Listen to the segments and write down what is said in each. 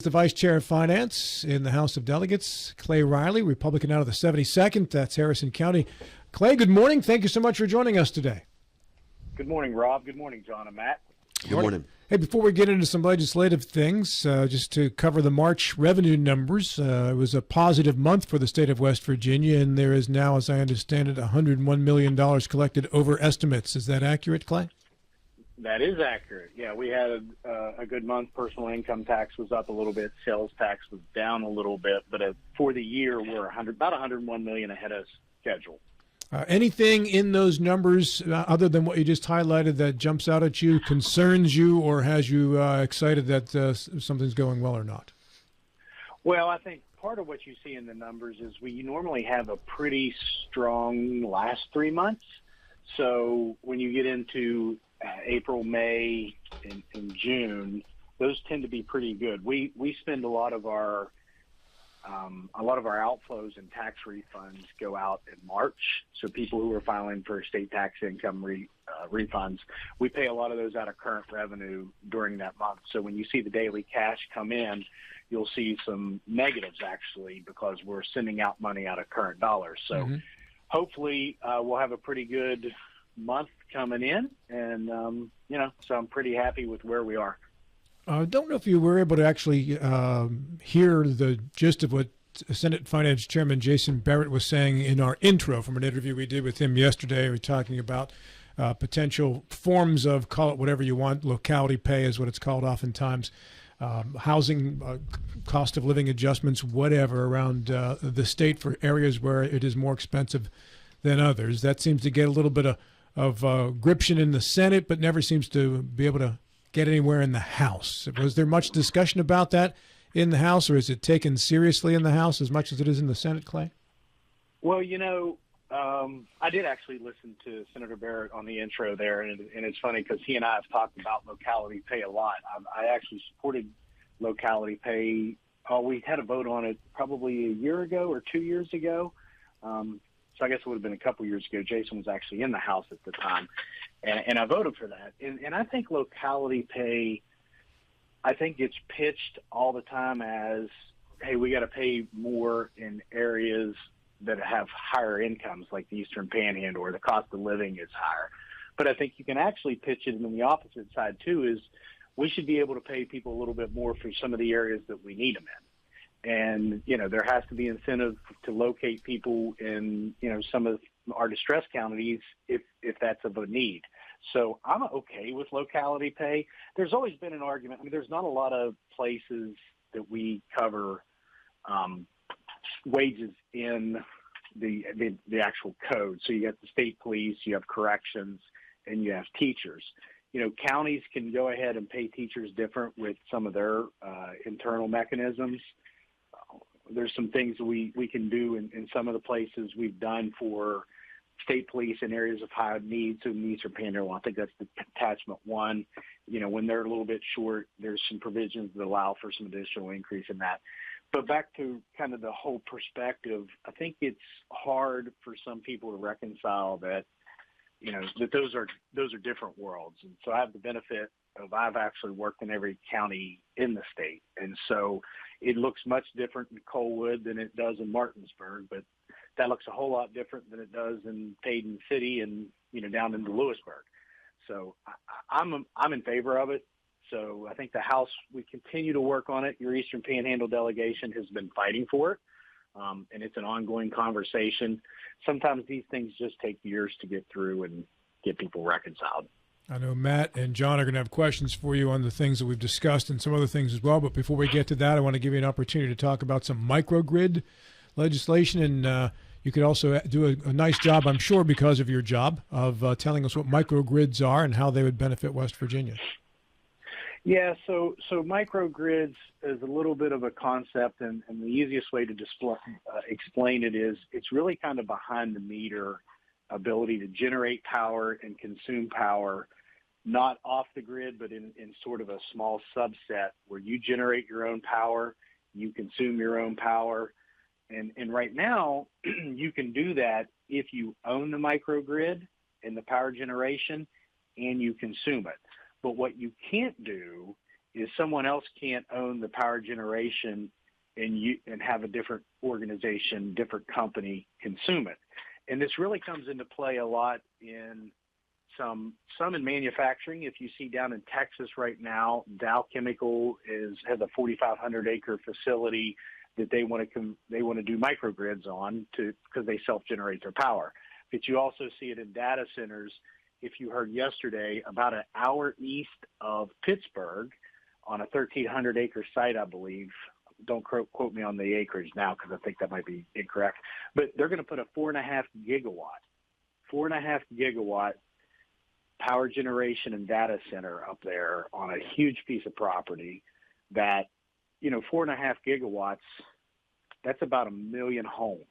The Vice Chair of Finance in the House of Delegates, Clay Riley, Republican out of the 72nd. That's Harrison County. Clay, good morning. Thank you so much for joining us today. Good morning, Rob. Good morning, John and Matt. Good morning. Hey, before we get into some legislative things, just to cover the March revenue numbers, it was a positive month for the state of West Virginia, and there is now, as I understand it, $101 million collected over estimates. Is that accurate, Clay? That is accurate. Yeah, we had a good month. Personal income tax was up a little bit. Sales tax was down a little bit. But for the year, we're about $101 million ahead of schedule. Anything in those numbers other than what you just highlighted that jumps out at you, concerns you, or has you excited that something's going well or not? Well, I think part of what you see in the numbers is we normally have a pretty strong last 3 months. So when you get into April, May, and June, those tend to be pretty good. We spend a lot of our outflows and tax refunds go out in March. So people who are filing for state tax income refunds, we pay a lot of those out of current revenue during that month. So when you see the daily cash come in, you'll see some negatives actually because we're sending out money out of current dollars. So hopefully we'll have a pretty good month coming in, and so I'm pretty happy with where we are. I don't know if you were able to actually hear the gist of what Senate Finance Chairman Jason Barrett was saying in our intro from an interview we did with him yesterday. We were talking about potential forms of, call it whatever you want, locality pay is what it's called oftentimes, housing, cost of living adjustments, whatever, around the state for areas where it is more expensive than others. That seems to get a little bit of gription in the Senate, but never seems to be able to get anywhere in the House. Was there much discussion about that in the House, or is it taken seriously in the House as much as it is in the Senate, Clay? Well, I did actually listen to Senator Barrett on the intro there, and it's funny because he and I have talked about locality pay a lot. I actually supported locality pay. We had a vote on it probably a year ago or 2 years ago. So I guess it would have been a couple years ago. Jason was actually in the House at the time, and I voted for that. And I think locality pay, I think gets pitched all the time as, hey, we got to pay more in areas that have higher incomes like the Eastern Panhandle, or the cost of living is higher. But I think you can actually pitch it in the opposite side too, is we should be able to pay people a little bit more for some of the areas that we need them in. And, there has to be incentive to locate people in, some of our distress counties if that's of a need. So I'm okay with locality pay. There's always been an argument. I mean, there's not a lot of places that we cover wages in the actual code. So you have the state police, you have corrections, and you have teachers. Counties can go ahead and pay teachers different with some of their internal mechanisms. There's some things we can do in some of the places we've done for state police in areas of high need. So needs are Panhandle. I think that's the attachment 1. When they're a little bit short, there's some provisions that allow for some additional increase in that. But back to kind of the whole perspective, I think it's hard for some people to reconcile that, that those are different worlds. And so I have the benefit of I've actually worked in every county in the state. And so it looks much different in Colwood than it does in Martinsburg, but that looks a whole lot different than it does in Paden City and, down into Lewisburg. So I'm in favor of it. So I think the House, we continue to work on it. Your Eastern Panhandle delegation has been fighting for it, and it's an ongoing conversation. Sometimes these things just take years to get through and get people reconciled. I know Matt and John are going to have questions for you on the things that we've discussed and some other things as well. But before we get to that, I want to give you an opportunity to talk about some microgrid legislation. And you could also do a nice job, I'm sure, because of your job, of telling us what microgrids are and how they would benefit West Virginia. Yeah, so microgrids is a little bit of a concept, and the easiest way to explain it is it's really kind of behind the meter ability to generate power and consume power, not off the grid, but in sort of a small subset where you generate your own power, you consume your own power. And right now, you can do that if you own the microgrid and the power generation and you consume it. But what you can't do is someone else can't own the power generation and have a different organization, different company consume it. And this really comes into play a lot in some in manufacturing. If you see down in Texas right now, Dow Chemical has a 4,500 acre facility that they want to do microgrids on because they self-generate their power. But you also see it in data centers. If you heard yesterday, about an hour east of Pittsburgh on a 1,300 acre site, I believe. Don't quote me on the acreage now because I think that might be incorrect. But they're going to put a 4.5 gigawatt power generation and data center up there on a huge piece of property that, 4.5 gigawatts, that's about 1 million homes.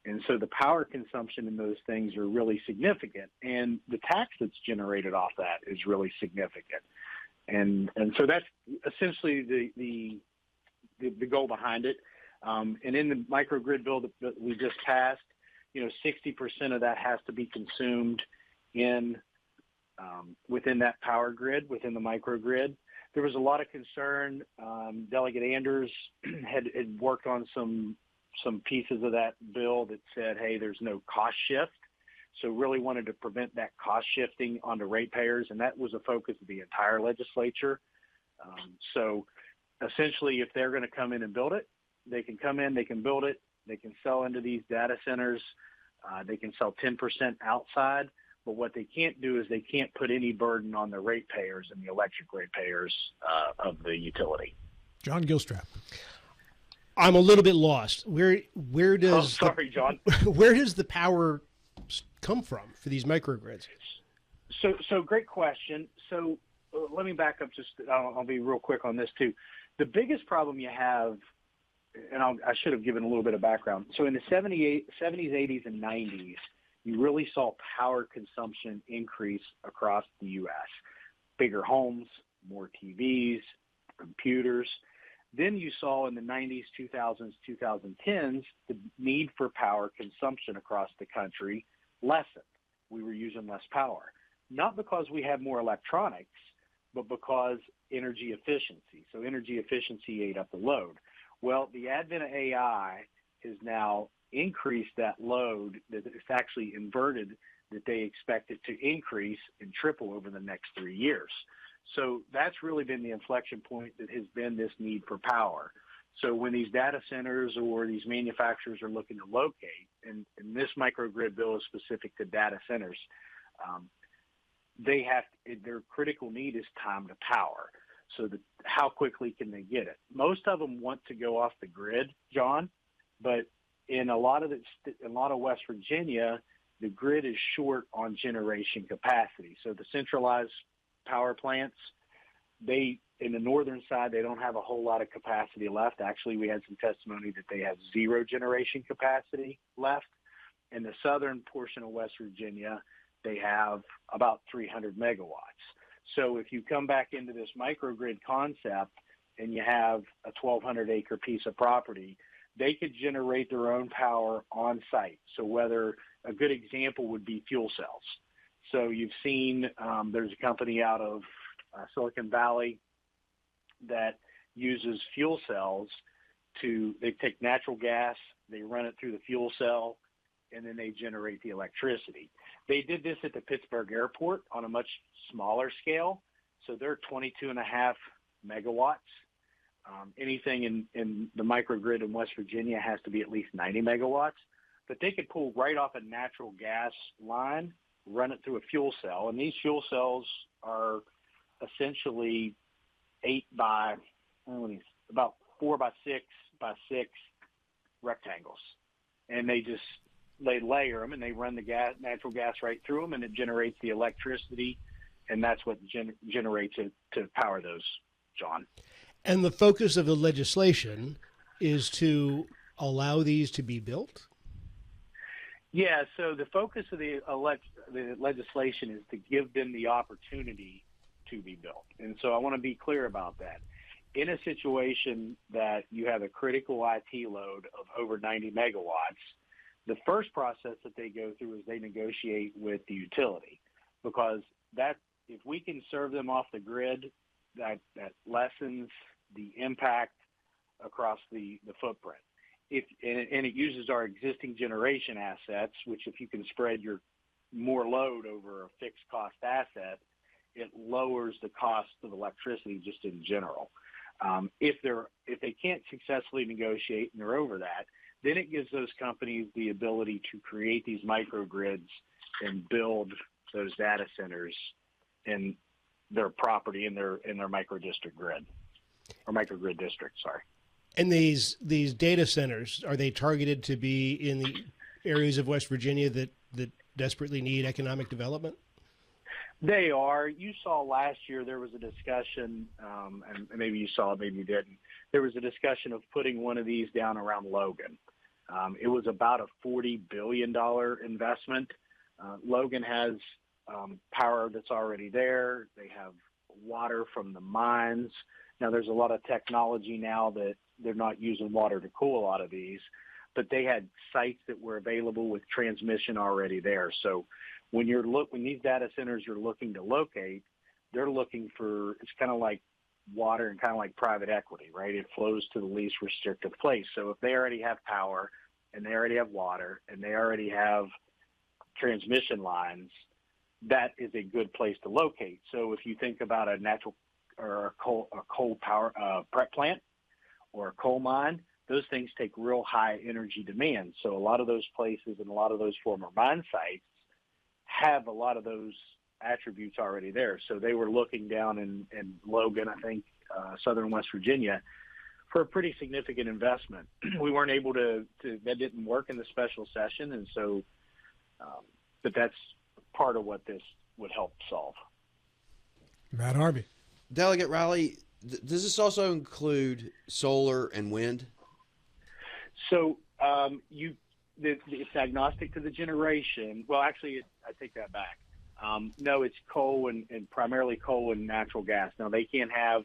And so the power consumption in those things are really significant. And the tax that's generated off that is really significant. And so that's essentially the goal behind it. And in the microgrid bill that we just passed, 60% of that has to be consumed within that power grid, within the microgrid. There was a lot of concern. Delegate Anders had worked on some pieces of that bill that said, hey, there's no cost shift. So really wanted to prevent that cost shifting onto ratepayers, and that was a focus of the entire legislature. So essentially, if they're going to come in and build it, they can come in, they can build it, they can sell into these data centers, they can sell 10% outside, but what they can't do is they can't put any burden on the ratepayers and the electric ratepayers of the utility. John Gilstrap. I'm a little bit lost. Where does John. Where does the power come from for these microgrids? So great question. So let me back up just. I'll be real quick on this too. The biggest problem you have, and I should have given a little bit of background. So in the 70s, 80s, and 90s, you really saw power consumption increase across the U.S. Bigger homes, more TVs, computers. Then you saw in the 90s, 2000s, 2010s, the need for power consumption across the country lessened. We were using less power, not because we had more electronics, but because energy efficiency. So energy efficiency ate up the load. Well, the advent of AI has now increased that load, that it's actually inverted, that they expect it to increase and triple over the next 3 years. So that's really been the inflection point that has been this need for power. So when these data centers or these manufacturers are looking to locate, and this microgrid bill is specific to data centers, their critical need is time to power. So how quickly can they get it? Most of them want to go off the grid, John, but in a lot of West Virginia, the grid is short on generation capacity. So the centralized power plants, in the northern side, they don't have a whole lot of capacity left. Actually, we had some testimony that they have zero generation capacity left. In the southern portion of West Virginia, they have about 300 megawatts. So if you come back into this microgrid concept and you have a 1,200 acre piece of property, they could generate their own power on site. So whether a good example would be fuel cells. So you've seen there's a company out of Silicon Valley that uses fuel cells they take natural gas, they run it through the fuel cell, and then they generate the electricity. They did this at the Pittsburgh airport on a much smaller scale. So they're 22.5 megawatts. Anything in the microgrid in West Virginia has to be at least 90 megawatts. But they could pull right off a natural gas line, run it through a fuel cell. And these fuel cells are essentially about 4 by 6 by 6 rectangles. And they layer them and they run the natural gas right through them, and it generates the electricity. And that's what generates it to power those, John. And the focus of the legislation is to allow these to be built? Yeah, so the focus of the legislation is to give them the opportunity to be built. And so I want to be clear about that. In a situation that you have a critical IT load of over 90 megawatts, the first process that they go through is they negotiate with the utility, because if we can serve them off the grid, that lessens the impact across the footprint. And it uses our existing generation assets, which if you can spread your more load over a fixed cost asset, it lowers the cost of electricity just in general. If they can't successfully negotiate and they're over that, then it gives those companies the ability to create these microgrids and build those data centers in their property in their microdistrict grid or microgrid district. Sorry. And these data centers, are they targeted to be in the areas of West Virginia that desperately need economic development? They are. You saw last year there was a discussion, and maybe you saw it, maybe you didn't. There was a discussion of putting one of these down around Logan. It was about a $40 billion investment. Logan has power that's already there. They have water from the mines. Now, there's a lot of technology now that they're not using water to cool a lot of these, but they had sites that were available with transmission already there. So when these data centers you're looking to locate, they're looking for, it's kind of like water and kind of like private equity, right? It flows to the least restrictive place. So if they already have power and they already have water and they already have transmission lines, that is a good place to locate. So if you think about a natural or a coal power prep plant or a coal mine, those things take real high energy demand. So a lot of those places and a lot of those former mine sites have a lot of those attributes already there. So they were looking down in Logan, I think, southern West Virginia, for a pretty significant investment. We weren't able to that didn't work in the special session, and so, but that's part of what this would help solve. Matt Harvey. Delegate Riley, does this also include solar and wind? So it's agnostic to the generation. Well, actually, I take that back. No, it's coal and primarily coal and natural gas. Now they can have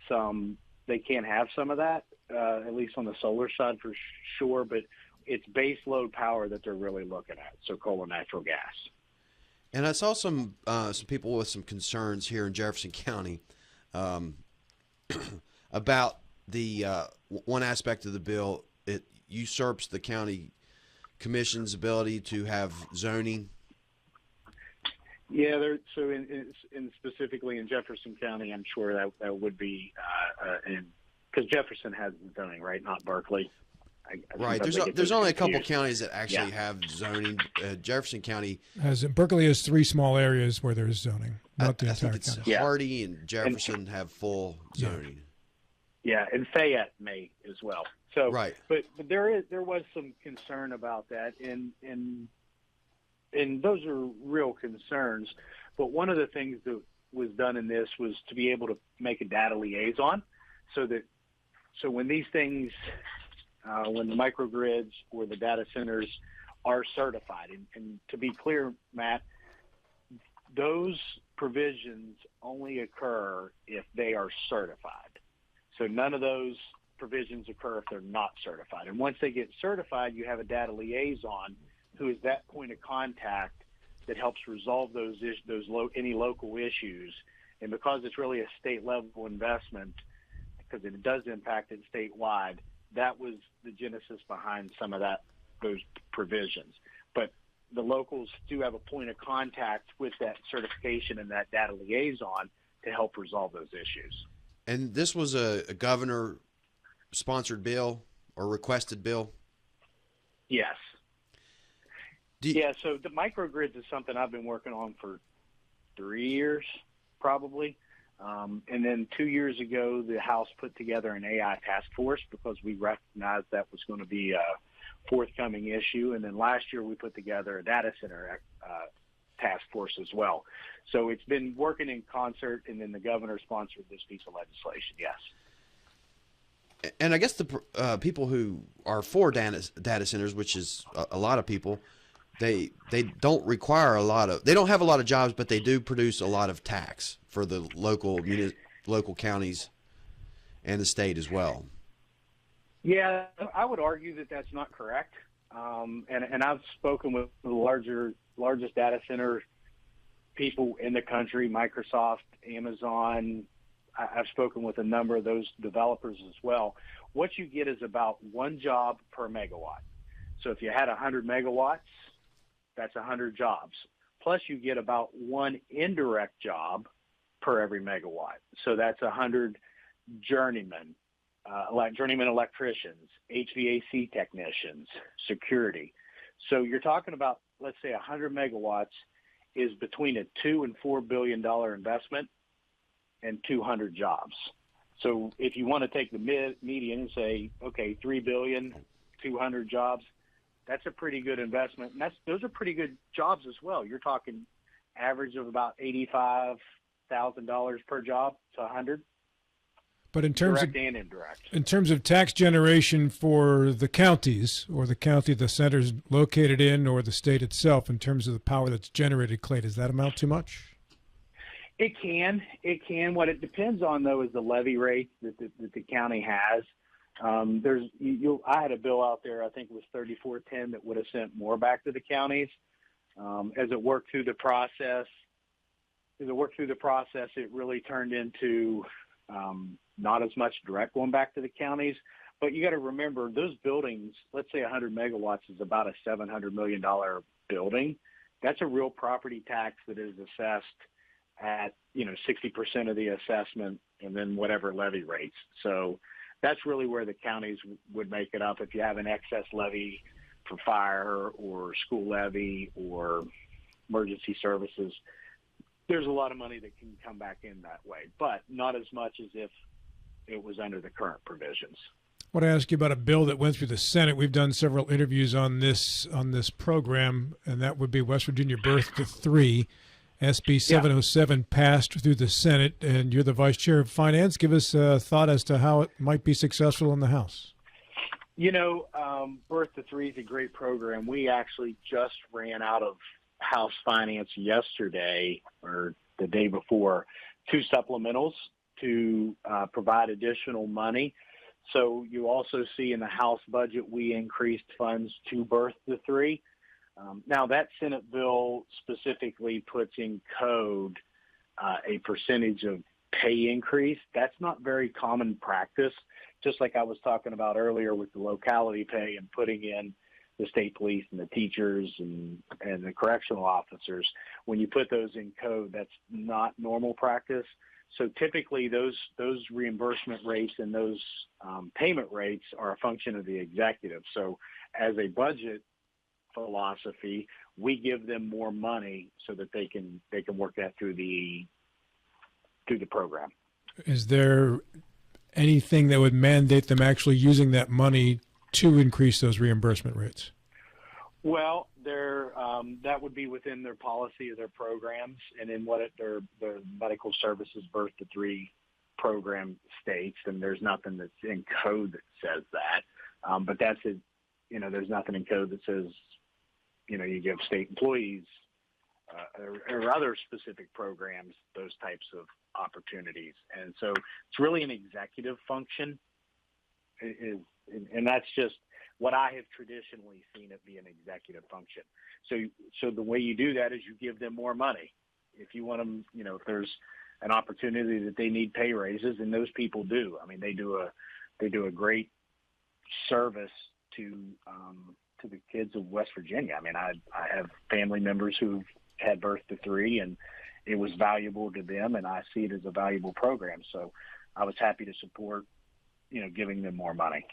some of that, at least on the solar side for sure. But it's base load power that they're really looking at. So coal and natural gas. And I saw some people with some concerns here in Jefferson County about the one aspect of the bill. It usurps the county commission's ability to have zoning. Yeah, so in specifically in Jefferson County, I'm sure that would be because Jefferson has zoning, right? Not Berkeley. Right. There's only a couple counties that actually have zoning. Jefferson County Berkeley has 3 small areas where there's zoning, not the I entire think it's county. Hardy and Jefferson have full zoning. Yeah, and Fayette may as well. So, right. But there was some concern about that, and those are real concerns. But one of the things that was done in this was to be able to make a data liaison, so when these things, when the microgrids or the data centers are certified, and to be clear, Matt, those provisions only occur if they are certified. So none of those provisions occur if they're not certified. And once they get certified, you have a data liaison who is that point of contact that helps resolve any local issues. And because it's really a state level investment, because it does impact it statewide, that was the genesis behind some of those provisions. But the locals do have a point of contact with that certification and that data liaison to help resolve those issues. And this was a governor-sponsored bill or requested bill? Yes. So the microgrids is something I've been working on for 3 years, probably. And then 2 years ago, the House put together an AI task force because we recognized that was going to be a forthcoming issue. And then last year, we put together a data center task force as well. So it's been working in concert, and then the governor sponsored this piece of legislation, yes. And I guess the people who are for data centers, which is a lot of people, they don't require they don't have a lot of jobs, but they do produce a lot of tax for the local counties and the state as well. Yeah, I would argue that that's not correct. And I've spoken with the largest data center people in the country, Microsoft, Amazon, I've spoken with a number of those developers as well. What you get is about one job per megawatt. So if you had 100 megawatts, that's 100 jobs. Plus you get about one indirect job per every megawatt. So that's 100 journeymen, journeyman electricians, HVAC technicians, security. So you're talking about, let's say 100 megawatts is between a $2 and $4 billion investment and 200 jobs. So if you want to take the median and say, okay, 3 billion, 200 jobs, that's a pretty good investment. And those are pretty good jobs as well. You're talking average of about $85,000 per job to 100. But in terms direct and indirect. In terms of tax generation for the counties, or the county the center's located in, or the state itself, in terms of the power that's generated, Clay, does that amount too much? It can. What it depends on, though, is the levy rate that the county has. I had a bill out there, I think it was 3410, that would have sent more back to the counties. As it worked through the process, it really turned into not as much direct going back to the counties. But you got to remember, those buildings, let's say 100 megawatts is about a $700 million building. That's a real property tax that is assessed at 60% of the assessment, and then whatever levy rates. So that's really where the counties would make it up. If you have an excess levy for fire or school levy or emergency services, there's a lot of money that can come back in that way, but not as much as if it was under the current provisions. I want to ask you about a bill that went through the Senate. We've done several interviews on this program, and that would be West Virginia Birth to 3. SB 707 passed through the Senate, and you're the Vice Chair of Finance. Give us a thought as to how it might be successful in the House. Birth to 3 is a great program. We actually just ran out of House Finance yesterday, or the day before, 2 supplementals to provide additional money. So you also see in the House budget, we increased funds to Birth to 3. Now, that Senate bill specifically puts in code a percentage of pay increase. That's not very common practice, just like I was talking about earlier with the locality pay and putting in the state police and the teachers and the correctional officers. When you put those in code, that's not normal practice. So typically those reimbursement rates and those payment rates are a function of the executive. So as a budget philosophy, we give them more money so that they can work that through the program. Is there anything that would mandate them actually using that money to increase those reimbursement rates? Well, that would be within their policy of their programs, and in what their medical services Birth to 3 program states. And there's nothing that's in code that says that, but that's it. There's nothing in code that says you give state employees or other specific programs those types of opportunities. And so it's really an executive function, and that's just what I have traditionally seen it be, an executive function. So the way you do that is you give them more money. If you want them, if there's an opportunity that they need pay raises, and those people do. I mean, they do a great service to the kids of West Virginia. I mean, I have family members who've had Birth to 3, and it was valuable to them, and I see it as a valuable program. So I was happy to support, giving them more money.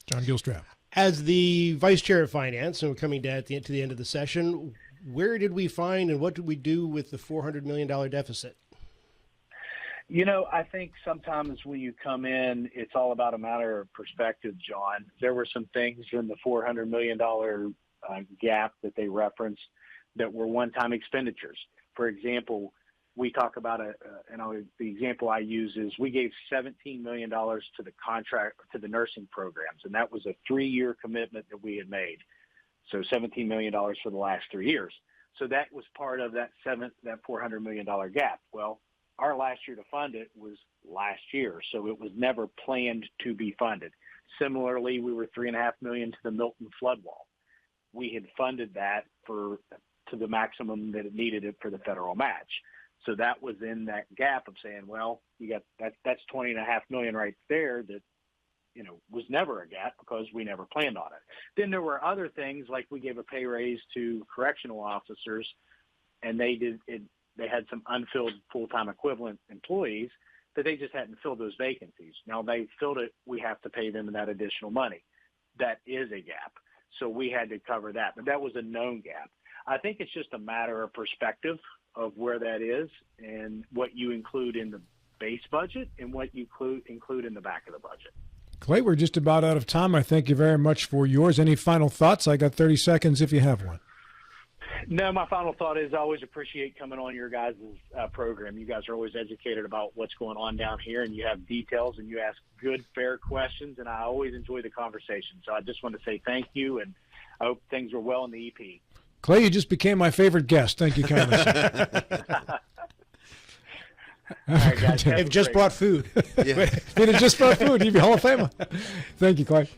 John Gilstrap. As the Vice Chair of Finance, and we're coming down to the end of the session, where did we find and what did we do with the $400 million deficit? I think sometimes when you come in, it's all about a matter of perspective, John. There were some things in the $400 million gap that they referenced that were one-time expenditures. For example, we talk about the example I use is we gave $17 million to the nursing programs, and that was a 3-year commitment that we had made. So $17 million for the last 3 years. So that was part of that $400 million gap. Well, our last year to fund it was last year, so it was never planned to be funded. Similarly, we were $3.5 million to the Milton flood wall. We had funded that to the maximum that it needed it for the federal match. So that was in that gap of saying, well, you got that's $20.5 million right there that, was never a gap because we never planned on it. Then there were other things, like we gave a pay raise to correctional officers, and they had some unfilled full-time equivalent employees that they just hadn't filled those vacancies. Now they filled it, we have to pay them that additional money. That is a gap. So we had to cover that, but that was a known gap. I think it's just a matter of perspective of where that is and what you include in the base budget and what you include in the back of the budget. Clay, we're just about out of time. I thank you very much for yours. Any final thoughts? I got 30 seconds if you have one. No, my final thought is I always appreciate coming on your guys' program. You guys are always educated about what's going on down here, and you have details, and you ask good, fair questions, and I always enjoy the conversation. So I just want to say thank you, and I hope things are well in the EP. Clay, you just became my favorite guest. Thank you kindly. All right, guys. They've just brought food. Yeah. If it had just brought food, you'd be Hall of Famer. Thank you, Clay.